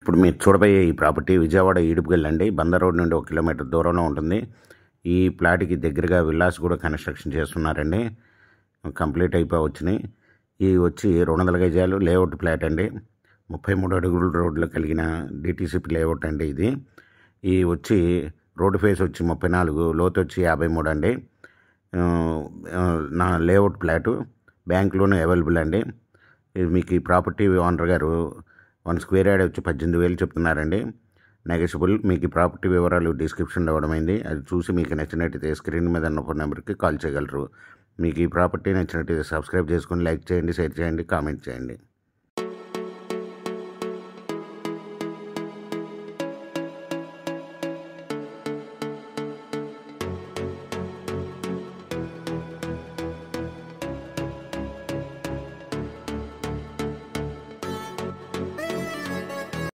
ఇప్పుడు మీరు చూడబోయే ఈ ప్రాపర్టీ విజయవాడ ఈడుపుగల్లండి. బందర్ రోడ్ నుండి 1 కిలోమీటర్ దూరంలో ఉంటుంది. ఈ ప్లాట్కి దగ్గరగా విల్లాస్ కూడా కన్స్ట్రక్షన్ చేస్తున్నారండి. కంప్లీట్ అయిపోవచ్చినాయి. ఇవి వచ్చి 200 గజాలు లేఅవుట్ ప్లాట్ అండి. 33 అడుగుల రోడ్లు కలిగిన డిటీసీపీ లేఅవుట్ అండి ఇది. ఈ వచ్చి రోడ్డు ఫేస్ వచ్చి 34, లోతు వచ్చి 53 అండి. నా layout plot bank loan available అండి. ఇది మీకు ఈ ప్రాపర్టీ ఓనర్ గారు 1 స్క్వేర్ యార్డ్ వచ్చి 18,000 చెప్తున్నారండి. నెగోషియబుల్. మీకు ఈ ప్రాపర్టీ వివరాలు డిస్క్రిప్షన్లో ఇవ్వడమైంది. అది చూసి మీకు నచ్చినట్టయితే స్క్రీన్ మీద ఉన్న ఫోన్ నెంబర్కి కాల్ చేయగలరు. మీకు ఈ ప్రాపర్టీ నచ్చినట్టయితే సబ్స్క్రైబ్ చేసుకొని లైక్ చేయండి, షేర్ చేయండి, కామెంట్ చేయండి.